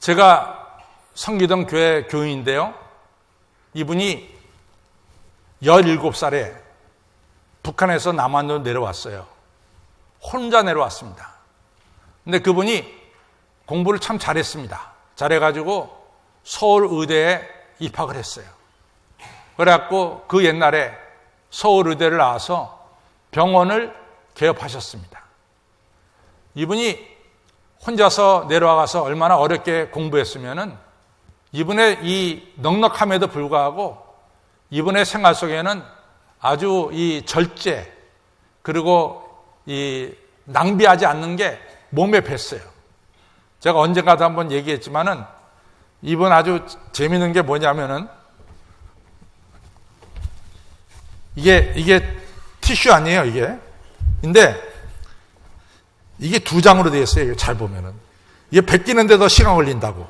제가 섬기던 교회 교인인데요. 이분이 17살에 북한에서 남한으로 내려왔어요. 혼자 내려왔습니다. 근데 그분이 공부를 참 잘했습니다. 잘해가지고 서울의대에 입학을 했어요. 그래갖고 그 옛날에 서울의대를 나와서 병원을 개업하셨습니다. 이분이 혼자서 내려와서 얼마나 어렵게 공부했으면은 이분의 이 넉넉함에도 불구하고 이분의 생활 속에는 아주 이 절제 그리고 이 낭비하지 않는 게 몸에 뱄어요. 제가 언젠가도 한번 얘기했지만은 이분 아주 재미있는 게 뭐냐면은 이게 티슈 아니에요, 이게. 근데 이게 2장으로 되어 있어요. 잘 보면은. 이게 벗기는데 더 시간 걸린다고.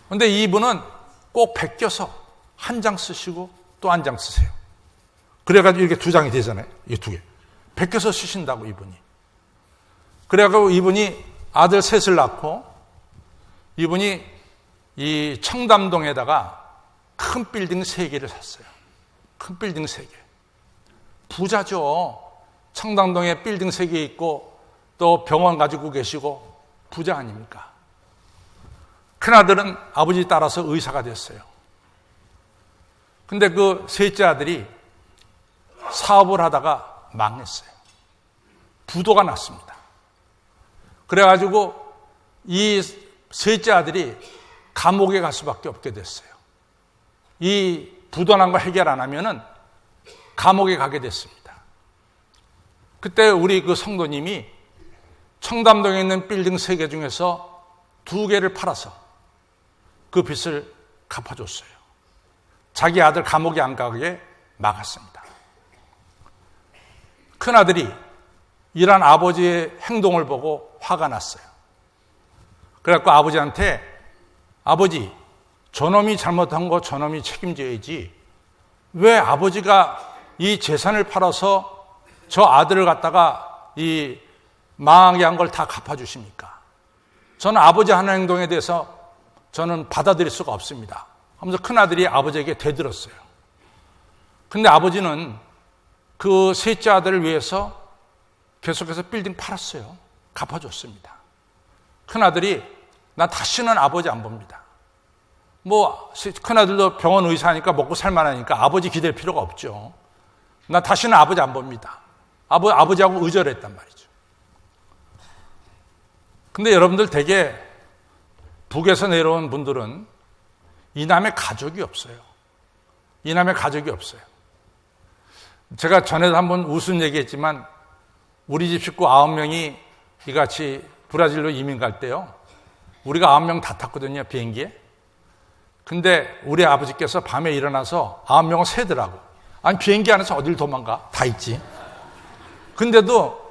근데 이분은 꼭 벗겨서 한 장 쓰시고 또 한 장 쓰세요. 그래가지고 이렇게 2장이 되잖아요. 이게 2개. 벗겨서 쓰신다고, 이분이. 그래가지고 이분이 아들 셋을 낳고 이분이 이 청담동에다가 큰 빌딩 3개를 샀어요. 큰 빌딩 3개. 부자죠. 청담동에 빌딩 3개 있고 또 병원 가지고 계시고 부자 아닙니까? 큰아들은 아버지 따라서 의사가 됐어요. 근데 그 셋째 아들이 사업을 하다가 망했어요. 부도가 났습니다. 그래가지고 이 셋째 아들이 감옥에 갈 수밖에 없게 됐어요. 이 부도난 거 해결 안 하면은 감옥에 가게 됐습니다. 그때 우리 그 성도님이 청담동에 있는 빌딩 3개 중에서 2개를 팔아서 그 빚을 갚아줬어요. 자기 아들 감옥에 안 가게 막았습니다. 큰아들이 이런 아버지의 행동을 보고 화가 났어요. 그래갖고 아버지한테 아버지, 저놈이 잘못한 거 저놈이 책임져야지 왜 아버지가 이 재산을 팔아서 저 아들을 갖다가 이 망하게 한 걸 다 갚아주십니까? 저는 아버지 하는 행동에 대해서 저는 받아들일 수가 없습니다. 하면서 큰아들이 아버지에게 대들었어요. 근데 아버지는 그 셋째 아들을 위해서 계속해서 빌딩 팔았어요. 갚아줬습니다. 큰아들이 나 다시는 아버지 안 봅니다. 뭐 큰아들도 병원 의사니까 먹고 살만하니까 아버지 기댈 필요가 없죠. 나 다시는 아버지 안 봅니다. 아버지하고 의절했단 말이죠. 근데 여러분들 되게 북에서 내려온 분들은 이남의 가족이 없어요. 이남의 가족이 없어요. 제가 전에도 한번 우스운 얘기했지만 우리 집 식구 9명이 이같이 브라질로 이민 갈 때요. 우리가 9명 다 탔거든요, 비행기에. 근데 우리 아버지께서 밤에 일어나서 9명을 세더라고. 아니, 비행기 안에서 어딜 도망가? 다 있지. 근데도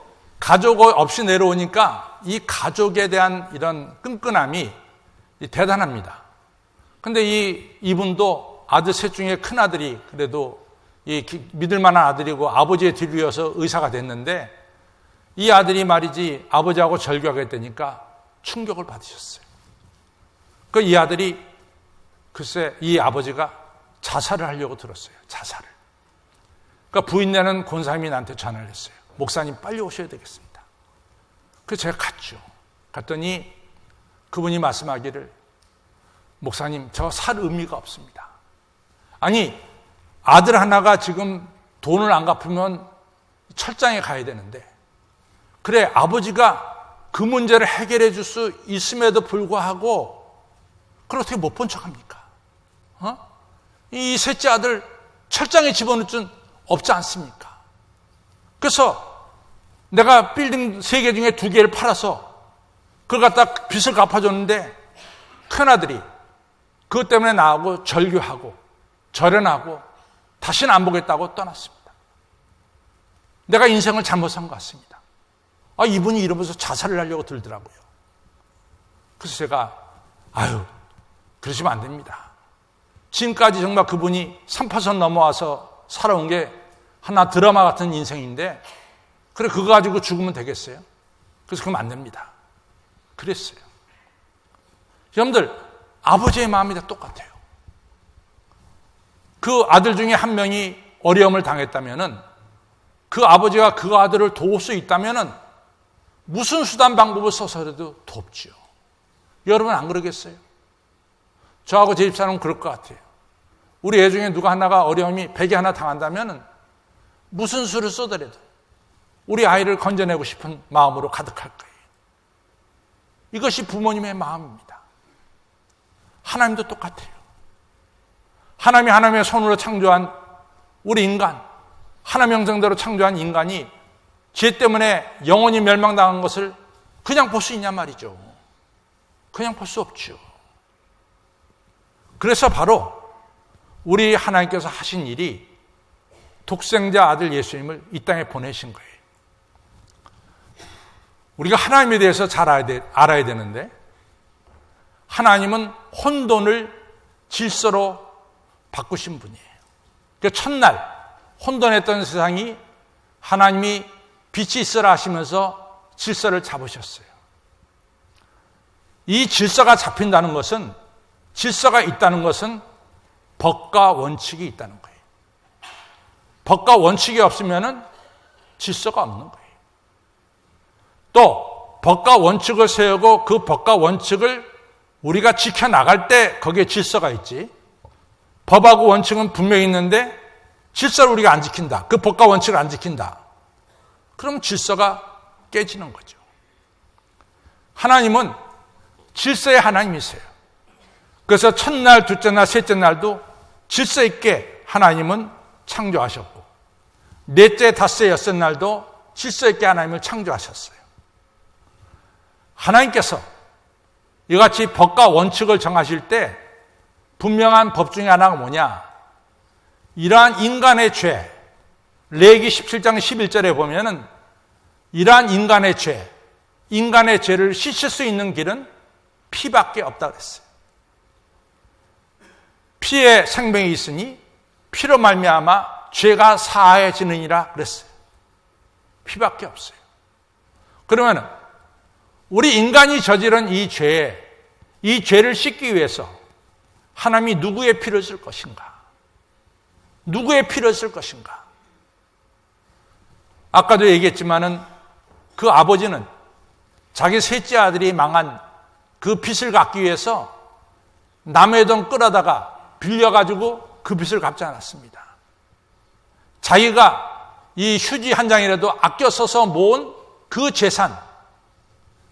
가족 없이 내려오니까 이 가족에 대한 이런 끈끈함이 대단합니다. 근데 이분도 아들 셋 중에 큰 아들이 그래도 믿을 만한 아들이고 아버지의 뒤를 이어서 의사가 됐는데 이 아들이 말이지 아버지하고 절교하게 되니까 충격을 받으셨어요. 이 아들이 글쎄 이 아버지가 자살을 하려고 들었어요. 자살을. 그러니까 부인네는 권사님이 나한테 전화를 했어요. 목사님 빨리 오셔야 되겠습니다. 그래서 제가 갔죠. 갔더니 그분이 말씀하기를 목사님 저 살 의미가 없습니다. 아니 아들 하나가 지금 돈을 안 갚으면 철장에 가야 되는데 그래 아버지가 그 문제를 해결해 줄 수 있음에도 불구하고 그걸 어떻게 못 본 척합니까? 이 셋째 아들 철장에 집어넣을 줄 없지 않습니까? 그래서 내가 빌딩 3개 중에 2개를 팔아서 그걸 갖다 빚을 갚아줬는데 큰아들이 그것 때문에 나하고 절교하고 절연하고 다시는 안 보겠다고 떠났습니다. 내가 인생을 잘못 산 것 같습니다. 이분이 이러면서 자살을 하려고 들더라고요. 그래서 제가 그러시면 안 됩니다. 지금까지 정말 그분이 3파선 넘어와서 살아온 게 하나 드라마 같은 인생인데 그래 그거 가지고 죽으면 되겠어요? 그래서 그러면 안 됩니다. 그랬어요. 여러분들, 아버지의 마음이 다 똑같아요. 그 아들 중에 한 명이 어려움을 당했다면은 그 아버지가 그 아들을 도울 수 있다면은 무슨 수단 방법을 써서라도 돕지요. 여러분 안 그러겠어요? 저하고 제 집사람은 그럴 것 같아요. 우리 애 중에 누가 하나가 어려움이 백이 하나 당한다면은 무슨 수를 써더라도 우리 아이를 건져내고 싶은 마음으로 가득할 거예요. 이것이 부모님의 마음입니다. 하나님도 똑같아요. 하나님이 하나님의 손으로 창조한 우리 인간, 하나님의 형상대로 창조한 인간이 죄 때문에 영원히 멸망당한 것을 그냥 볼 수 있냔 말이죠. 그냥 볼 수 없죠. 그래서 바로 우리 하나님께서 하신 일이 독생자 아들 예수님을 이 땅에 보내신 거예요. 우리가 하나님에 대해서 잘 알아야 되는데, 하나님은 혼돈을 질서로 바꾸신 분이에요. 그 첫날 혼돈했던 세상이 하나님이 빛이 있으라 하시면서 질서를 잡으셨어요. 이 질서가 잡힌다는 것은, 질서가 있다는 것은 법과 원칙이 있다는 거예요. 법과 원칙이 없으면 질서가 없는 거예요. 또 법과 원칙을 세우고 그 법과 원칙을 우리가 지켜나갈 때 거기에 질서가 있지, 법하고 원칙은 분명히 있는데 질서를 우리가 안 지킨다, 그 법과 원칙을 안 지킨다, 그럼 질서가 깨지는 거죠. 하나님은 질서의 하나님이세요. 그래서 첫날, 둘째 날, 셋째 날도 질서 있게 하나님은 창조하셨고, 넷째, 다섯째, 여섯 날도 질서 있게 하나님을 창조하셨어요. 하나님께서 이같이 법과 원칙을 정하실 때 분명한 법 중에 하나가 뭐냐? 이러한 인간의 죄, 레위기 17장 11절에 보면은 이러한 인간의 죄를 씻을 수 있는 길은 피밖에 없다 그랬어요. 피에 생명이 있으니 피로 말미암아 죄가 사해지느니라 그랬어요. 피밖에 없어요. 그러면 우리 인간이 저지른 이 죄를 씻기 위해서 하나님이 누구의 피를 쓸 것인가? 누구의 피를 쓸 것인가? 아까도 얘기했지만은 그 아버지는 자기 셋째 아들이 망한 그 빚을 갚기 위해서 남의 돈 끌어다가 빌려가지고 그 빚을 갚지 않았습니다. 자기가 이 휴지 한 장이라도 아껴 써서 모은 그 재산,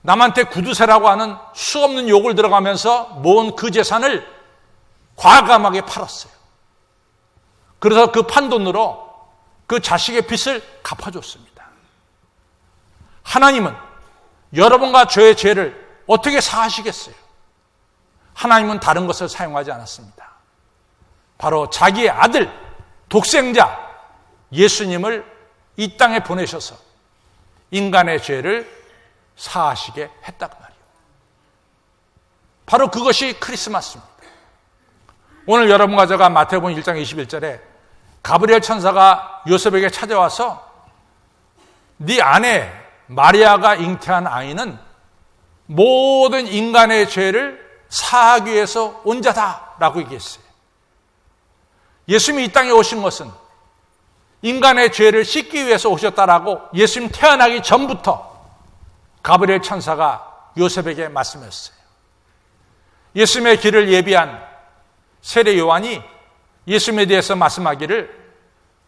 남한테 구두쇠라고 하는 수없는 욕을 들어가면서 모은 그 재산을 과감하게 팔았어요. 그래서 그 판돈으로 그 자식의 빚을 갚아줬습니다. 하나님은 여러분과 저의 죄를 어떻게 사하시겠어요? 하나님은 다른 것을 사용하지 않았습니다. 바로 자기의 아들, 독생자 예수님을 이 땅에 보내셔서 인간의 죄를 사하시게 했다고 말이에요. 바로 그것이 크리스마스입니다. 오늘 여러분과 제가 마태복음 1장 21절에 가브리엘 천사가 요셉에게 찾아와서 네 아내 마리아가 잉태한 아이는 모든 인간의 죄를 사하기 위해서 온 자다라고 얘기했어요. 예수님이 이 땅에 오신 것은 인간의 죄를 씻기 위해서 오셨다라고 예수님 태어나기 전부터 가브리엘 천사가 요셉에게 말씀했어요. 예수님의 길을 예비한 세례 요한이 예수님에 대해서 말씀하기를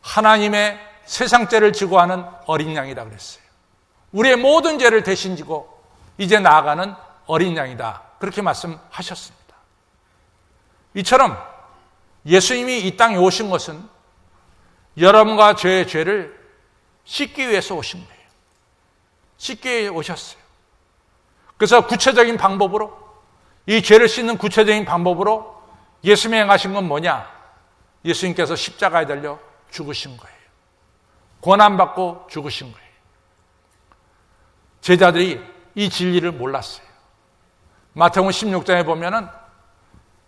하나님의 세상 죄를 지고 하는 어린 양이라 그랬어요. 우리의 모든 죄를 대신 지고 이제 나아가는 어린 양이다, 그렇게 말씀하셨습니다. 이처럼 예수님이 이 땅에 오신 것은 여러분과 저의 죄를 씻기 위해서 오신 거예요. 씻기 위해서 오셨어요. 그래서 구체적인 방법으로, 이 죄를 씻는 구체적인 방법으로 예수님이 행하신 건 뭐냐? 예수님께서 십자가에 달려 죽으신 거예요. 고난받고 죽으신 거예요. 제자들이 이 진리를 몰랐어요. 마태복음 16장에 보면은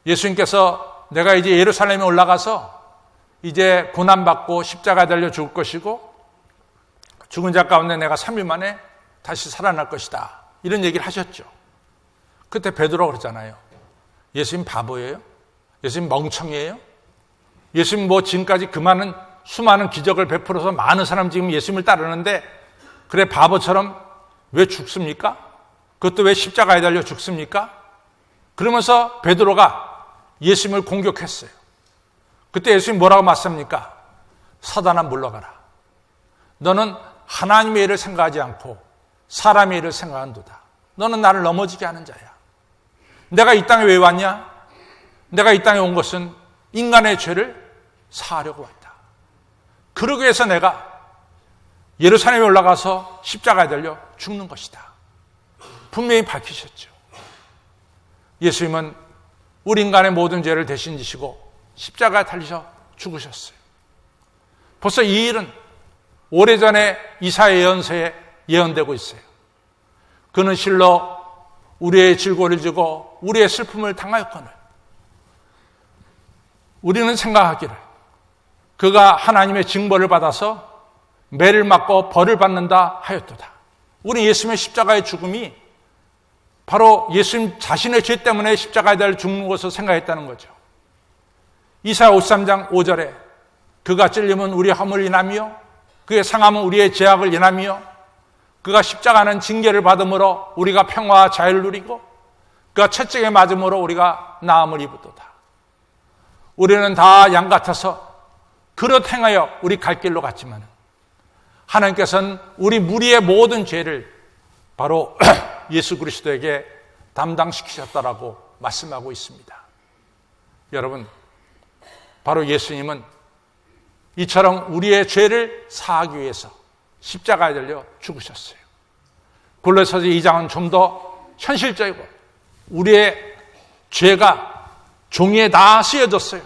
예수님께서 내가 이제 예루살렘에 올라가서 이제 고난받고 십자가에 달려 죽을 것이고 죽은 자 가운데 내가 3일 만에 다시 살아날 것이다, 이런 얘기를 하셨죠. 그때 베드로가 그러잖아요. 예수님 바보예요? 예수님 멍청이에요? 예수님 뭐 지금까지 수많은 기적을 베풀어서 많은 사람 지금 예수님을 따르는데 그래 바보처럼 왜 죽습니까? 그것도 왜 십자가에 달려 죽습니까? 그러면서 베드로가 예수님을 공격했어요. 그때 예수님 뭐라고 말씀합니까? 사단아 물러가라. 너는 하나님의 일을 생각하지 않고 사람의 일을 생각한도다. 너는 나를 넘어지게 하는 자야. 내가 이 땅에 왜 왔냐? 내가 이 땅에 온 것은 인간의 죄를 사하려고 왔다. 그러기 위해서 내가 예루살렘에 올라가서 십자가에 달려 죽는 것이다. 분명히 밝히셨죠. 예수님은 우리 인간의 모든 죄를 대신 지시고 십자가에 달리셔 죽으셨어요. 벌써 이 일은 오래전에 이사야 예언서에 예언되고 있어요. 그는 실로 우리의 질고를 지고 우리의 슬픔을 당하였거늘 우리는 생각하기를 그가 하나님의 징벌을 받아서 매를 맞고 벌을 받는다 하였도다. 우리 예수님의 십자가의 죽음이 바로 예수님 자신의 죄 때문에 십자가에 달려 죽는 것을 생각했다는 거죠. 이사야 53장 5절에 그가 찔림은 우리의 허물을 인하며 그의 상함은 우리의 죄악을 인하며 그가 십자가는 징계를 받음으로 우리가 평화와 자유를 누리고 그가 채찍에 맞음으로 우리가 나음을 입었도다. 우리는 다 양 같아서 그릇 행하여 우리 갈 길로 갔지만 하나님께서는 우리 무리의 모든 죄를 바로 예수 그리스도에게 담당시키셨다라고 말씀하고 있습니다. 여러분, 바로 예수님은 이처럼 우리의 죄를 사하기 위해서 십자가에 달려 죽으셨어요. 골로새서 2장은 좀 더 현실적이고 우리의 죄가 종이에 다 쓰여졌어요.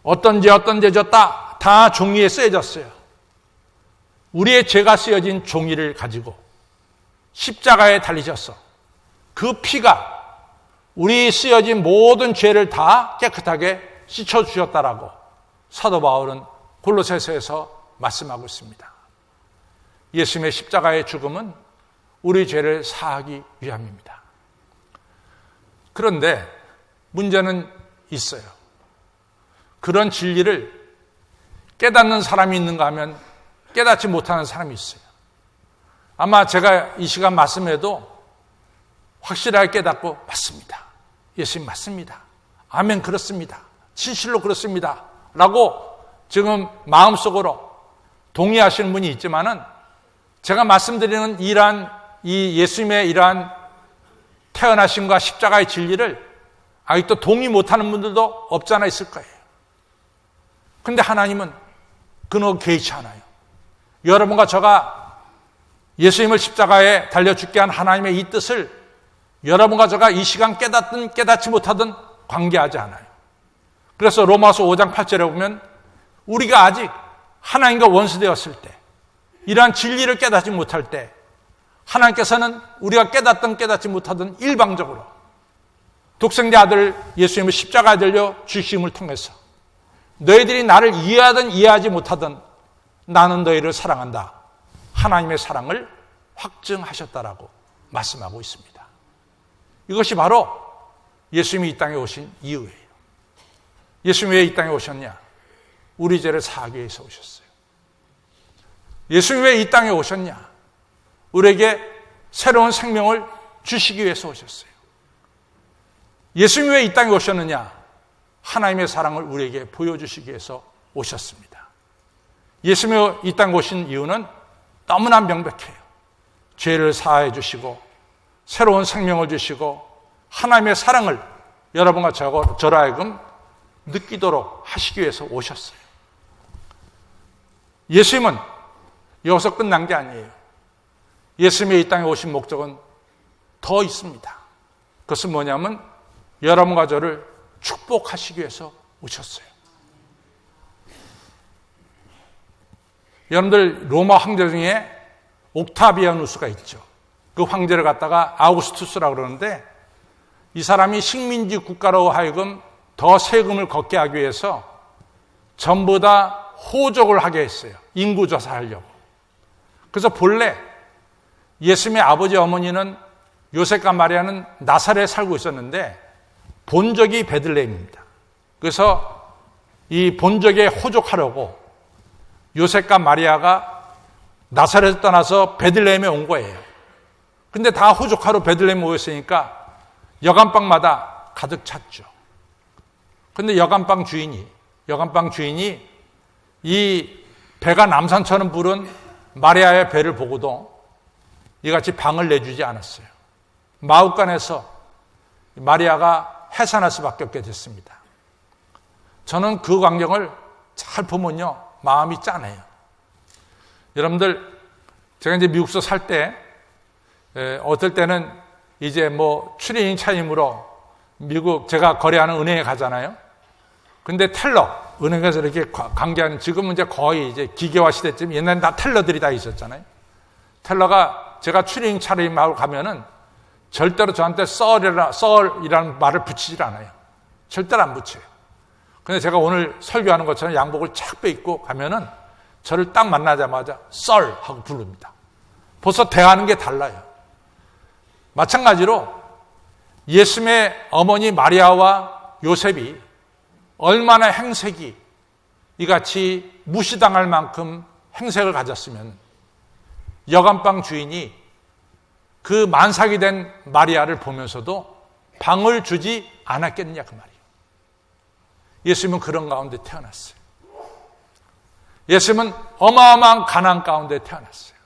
어떤 죄 졌다 다 종이에 쓰여졌어요. 우리의 죄가 쓰여진 종이를 가지고 십자가에 달리셔서 그 피가 우리 쓰여진 모든 죄를 다 깨끗하게 씻어주셨다라고 사도 바울은 골로새서에서 말씀하고 있습니다. 예수님의 십자가의 죽음은 우리 죄를 사하기 위함입니다. 그런데 문제는 있어요. 그런 진리를 깨닫는 사람이 있는가 하면 깨닫지 못하는 사람이 있어요. 아마 제가 이 시간 말씀해도 확실하게 깨닫고 맞습니다. 예수님 맞습니다. 아멘 그렇습니다. 진실로 그렇습니다. 라고 지금 마음속으로 동의하시는 분이 있지만은 제가 말씀드리는 이 예수님의 이러한 태어나심과 십자가의 진리를 아직도 동의 못하는 분들도 없지 않아 있을 거예요. 그런데 하나님은 그노 개의치 않아요. 여러분과 저가 예수님을 십자가에 달려 죽게 한 하나님의 이 뜻을 여러분과 저가 이 시간 깨닫든 깨닫지 못하든 관계하지 않아요. 그래서 로마서 5장 8절에 보면 우리가 아직 하나님과 원수되었을 때 이러한 진리를 깨닫지 못할 때 하나님께서는 우리가 깨닫든 깨닫지 못하든 일방적으로 독생자 아들 예수님을 십자가에 달려 주심을 통해서 너희들이 나를 이해하든 이해하지 못하든 나는 너희를 사랑한다. 하나님의 사랑을 확증하셨다라고 말씀하고 있습니다. 이것이 바로 예수님이 이 땅에 오신 이유예요. 예수님이 왜 이 땅에 오셨냐? 우리 죄를 사하기 위해서 오셨어요. 예수님이 왜 이 땅에 오셨냐? 우리에게 새로운 생명을 주시기 위해서 오셨어요. 예수님이 왜 이 땅에 오셨느냐? 하나님의 사랑을 우리에게 보여주시기 위해서 오셨습니다. 예수님이 이 땅에 오신 이유는 너무나 명백해요. 죄를 사하여 주시고 새로운 생명을 주시고 하나님의 사랑을 여러분과 저로 하여금 느끼도록 하시기 위해서 오셨어요. 예수님은 여기서 끝난 게 아니에요. 예수님이 이 땅에 오신 목적은 더 있습니다. 그것은 뭐냐면 여러분과 저를 축복하시기 위해서 오셨어요. 여러분들 로마 황제 중에 옥타비아누스가 있죠. 그 황제를 갖다가 아우구스투스라고 그러는데 이 사람이 식민지 국가로 하여금 더 세금을 걷게 하기 위해서 전부 다 호적을 하게 했어요. 인구조사하려고. 그래서 본래 예수님의 아버지 어머니는 요셉과 마리아는 나사렛에 살고 있었는데 본적이 베들레헴입니다. 그래서 이 본적에 호족하려고 요셉과 마리아가 나사렛을 떠나서 베들레헴에 온 거예요. 근데 다 호족하러 베들레헴에 모였으니까 여간방마다 가득 찼죠. 근데 여간방 주인이 이 배가 남산처럼 부른 마리아의 배를 보고도 이같이 방을 내주지 않았어요. 마룻간에서 마리아가 해산할 수밖에 없게 됐습니다. 저는 그 광경을 잘 보면요, 마음이 짠해요. 여러분들, 제가 이제 미국서 살 때, 어떨 때는 이제 뭐 추리닝 차림으로 미국 제가 거래하는 은행에 가잖아요. 근데 텔러, 은행에서 이렇게 관계하는, 지금은 이제 거의 이제 기계화 시대쯤, 옛날엔 다 텔러들이 다 있었잖아요. 텔러가 제가 추리닝 차림하고 가면은 절대로 저한테 썰이라는 말을 붙이질 않아요. 절대로 안 붙여요. 근데 제가 오늘 설교하는 것처럼 양복을 착 빼입고 가면은 저를 딱 만나자마자 썰 하고 부릅니다. 벌써 대하는 게 달라요. 마찬가지로 예수님의 어머니 마리아와 요셉이 얼마나 행색이 이같이 무시당할 만큼 행색을 가졌으면 여간방 주인이 그 만삭이 된 마리아를 보면서도 방을 주지 않았겠느냐 그 말이에요. 예수님은 그런 가운데 태어났어요. 예수님은 어마어마한 가난 가운데 태어났어요.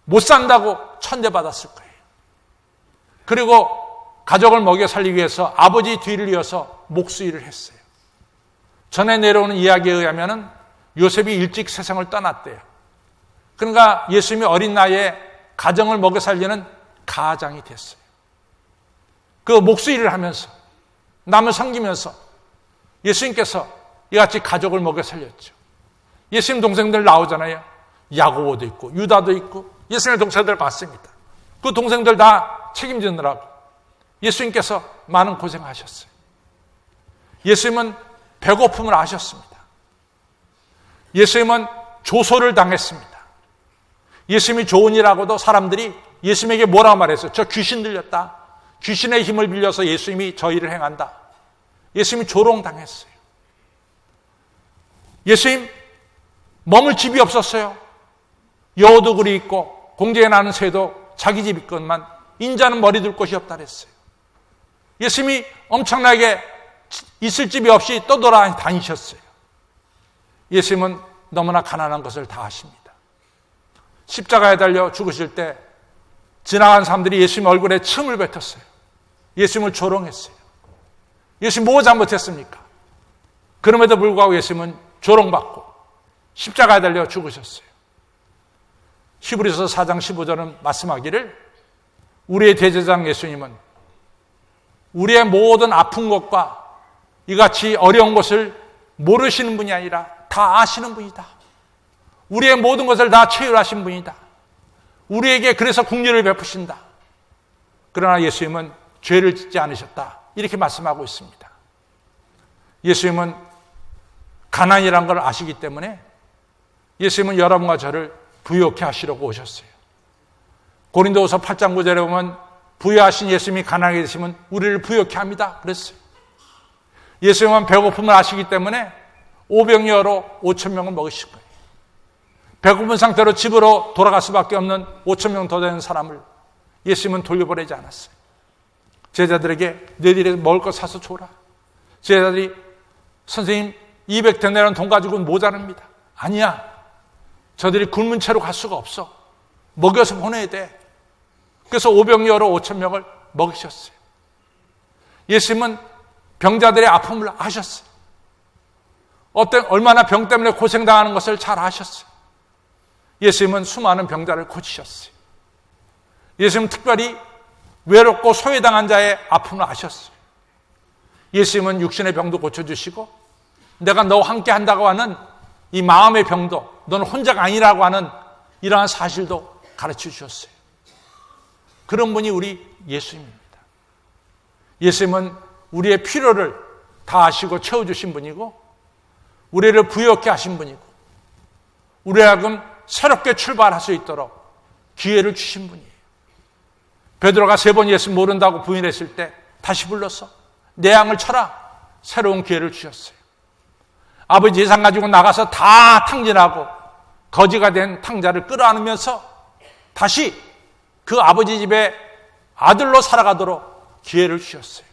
못 산다고 천대받았을 거예요. 그리고 가족을 먹여 살리기 위해서 아버지 뒤를 이어서 목수일을 했어요. 전에 내려오는 이야기에 의하면 요셉이 일찍 세상을 떠났대요. 그러니까 예수님이 어린 나이에 가정을 먹여 살리는 가장이 됐어요. 그 목수일을 하면서 남을 섬기면서 예수님께서 이같이 가족을 먹여 살렸죠. 예수님 동생들 나오잖아요. 야고보도 있고 유다도 있고 예수님의 동생들 봤습니다. 그 동생들 다 책임지느라고 예수님께서 많은 고생하셨어요. 예수님은 배고픔을 아셨습니다. 예수님은 조소를 당했습니다. 예수님이 좋은 일하고도 사람들이 예수님에게 뭐라고 말했어요? 저 귀신 들렸다. 귀신의 힘을 빌려서 예수님이 저 일을 행한다. 예수님이 조롱당했어요. 예수님 머물 집이 없었어요. 여우도 그리 있고 공중에 나는 새도 자기 집 있건만 인자는 머리 둘 곳이 없다 그랬어요. 예수님이 엄청나게 있을 집이 없이 떠돌아다니셨어요. 예수님은 너무나 가난한 것을 다 아십니다. 십자가에 달려 죽으실 때 지나간 사람들이 예수님 얼굴에 침을 뱉었어요. 예수님을 조롱했어요. 예수님 뭐 잘못했습니까? 그럼에도 불구하고 예수님은 조롱받고 십자가에 달려 죽으셨어요. 히브리서 4장 15절은 말씀하기를 우리의 대제사장 예수님은 우리의 모든 아픈 것과 이같이 어려운 것을 모르시는 분이 아니라 다 아시는 분이다. 우리의 모든 것을 다 체휼하신 분이다. 우리에게 그래서 긍휼을 베푸신다. 그러나 예수님은 죄를 짓지 않으셨다. 이렇게 말씀하고 있습니다. 예수님은 가난이라는 걸 아시기 때문에 예수님은 여러분과 저를 부유케 하시려고 오셨어요. 고린도후서 8장 9절에 보면 부유하신 예수님이 가난하게 되시면 우리를 부유케 합니다. 그랬어요. 예수님은 배고픔을 아시기 때문에 오병이어로 5,000명을 먹이실 거예요. 배고픈 상태로 집으로 돌아갈 수밖에 없는 5,000명 더 되는 사람을 예수님은 돌려보내지 않았어요. 제자들에게 너희들이 먹을 거 사서 줘라. 제자들이 선생님 200데나리온 돈 가지고는 모자랍니다. 아니야. 저들이 굶은 채로 갈 수가 없어. 먹여서 보내야 돼. 그래서 오병이어로 5,000명을 먹이셨어요. 예수님은 병자들의 아픔을 아셨어요. 얼마나 병 때문에 고생당하는 것을 잘 아셨어요. 예수님은 수많은 병자를 고치셨어요. 예수님은 특별히 외롭고 소외당한 자의 아픔을 아셨어요. 예수님은 육신의 병도 고쳐주시고 내가 너와 함께 한다고 하는 이 마음의 병도 너는 혼자가 아니라고 하는 이러한 사실도 가르쳐 주셨어요. 그런 분이 우리 예수님입니다. 예수님은 우리의 필요를 다 아시고 채워주신 분이고 우리를 부유하게 하신 분이고 우리 하여금 새롭게 출발할 수 있도록 기회를 주신 분이에요. 베드로가 3번 예수 모른다고 부인했을 때 다시 불러서 내 양을 쳐라. 새로운 기회를 주셨어요. 아버지 재산 가지고 나가서 다 탕진하고 거지가 된 탕자를 끌어안으면서 다시 그 아버지 집에 아들로 살아가도록 기회를 주셨어요.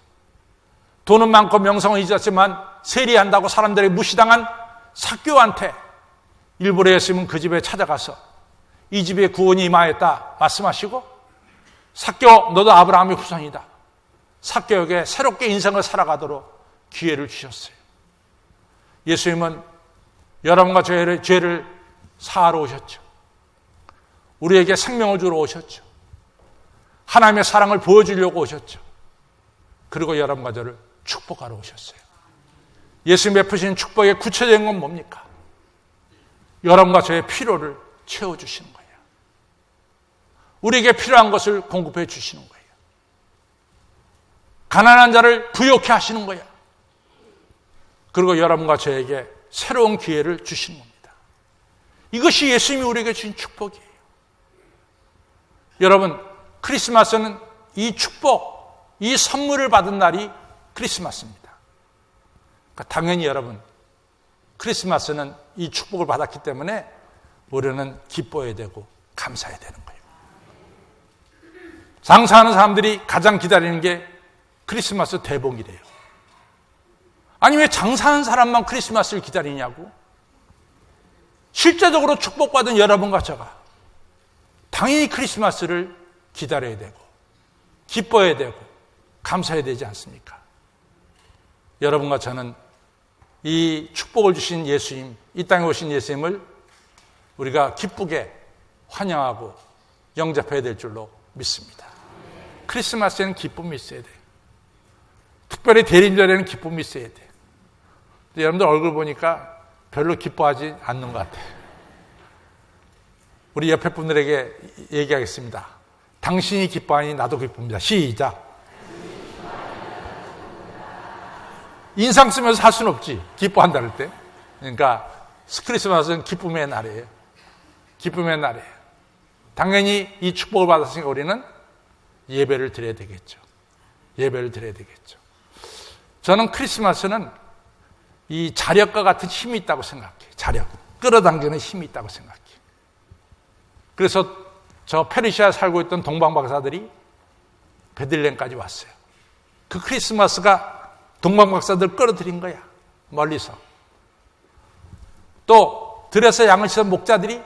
돈은 많고 명성은 있었지만 세리한다고 사람들에게 무시당한 삭개오한테 일부러 예수님은 그 집에 찾아가서 이 집에 구원이 임하였다 말씀하시고, 삭개오 너도 아브라함의 후손이다. 삭개오에게 새롭게 인생을 살아가도록 기회를 주셨어요. 예수님은 여러분과 죄를 사하러 오셨죠. 우리에게 생명을 주러 오셨죠. 하나님의 사랑을 보여주려고 오셨죠. 그리고 여러분과 저를 축복하러 오셨어요. 예수님 베푸신 축복의 구체적인 건 뭡니까? 여러분과 저의 필요를 채워주시는 거예요. 우리에게 필요한 것을 공급해 주시는 거예요. 가난한 자를 부욕해 하시는 거예요. 그리고 여러분과 저에게 새로운 기회를 주시는 겁니다. 이것이 예수님이 우리에게 주신 축복이에요. 여러분, 크리스마스는 이 축복, 이 선물을 받은 날이 크리스마스입니다. 그러니까 당연히 여러분, 크리스마스는 이 축복을 받았기 때문에 우리는 기뻐해야 되고 감사해야 되는 거예요. 장사하는 사람들이 가장 기다리는 게 크리스마스 대봉이래요. 아니 왜 장사하는 사람만 크리스마스를 기다리냐고? 실제적으로 축복받은 여러분과 저가 당연히 크리스마스를 기다려야 되고 기뻐해야 되고 감사해야 되지 않습니까? 여러분과 저는 이 축복을 주신 예수님, 이 땅에 오신 예수님을 우리가 기쁘게 환영하고 영접해야 될 줄로 믿습니다. 크리스마스에는 기쁨이 있어야 돼요. 특별히 대림절에는 기쁨이 있어야 돼요. 여러분들 얼굴 보니까 별로 기뻐하지 않는 것 같아요. 우리 옆에 분들에게 얘기하겠습니다. 당신이 기뻐하니 나도 기쁩니다. 시작. 인상 쓰면서 할 수는 없지. 기뻐한다 할 때. 그러니까 크리스마스는 기쁨의 날이에요. 기쁨의 날이에요. 당연히 이 축복을 받았으니까 우리는 예배를 드려야 되겠죠. 예배를 드려야 되겠죠. 저는 크리스마스는 이 자력과 같은 힘이 있다고 생각해요. 자력. 끌어당기는 힘이 있다고 생각해요. 그래서 저 페르시아에 살고 있던 동방 박사들이 베들레헴까지 왔어요. 그 크리스마스가 동방 박사들 끌어들인 거야. 멀리서. 또 들에서 양을 치던 목자들이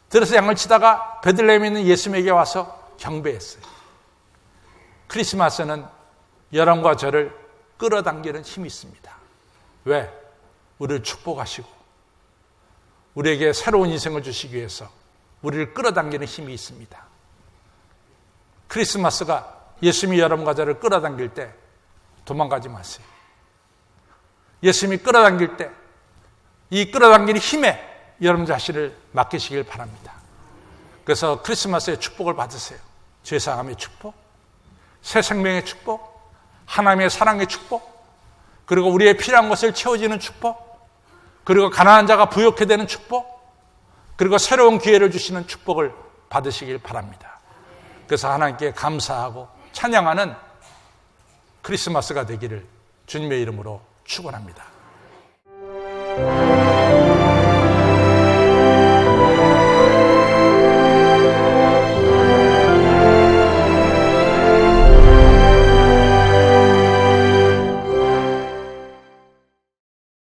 들에서 양을 치다가 베들레헴에 있는 예수님에게 와서 경배했어요. 크리스마스는 여러분과 저를 끌어당기는 힘이 있습니다. 왜? 우리를 축복하시고 우리에게 새로운 인생을 주시기 위해서 우리를 끌어당기는 힘이 있습니다. 크리스마스가 예수님이 여러분과 저를 끌어당길 때 도망가지 마세요. 예수님이 끌어당길 때 이 끌어당기는 힘에 여러분 자신을 맡기시길 바랍니다. 그래서 크리스마스의 축복을 받으세요. 죄사함의 축복, 새 생명의 축복, 하나님의 사랑의 축복, 그리고 우리의 필요한 것을 채워지는 축복, 그리고 가난한 자가 부욕해 되는 축복, 그리고 새로운 기회를 주시는 축복을 받으시길 바랍니다. 그래서 하나님께 감사하고 찬양하는 크리스마스가 되기를 주님의 이름으로 축원합니다.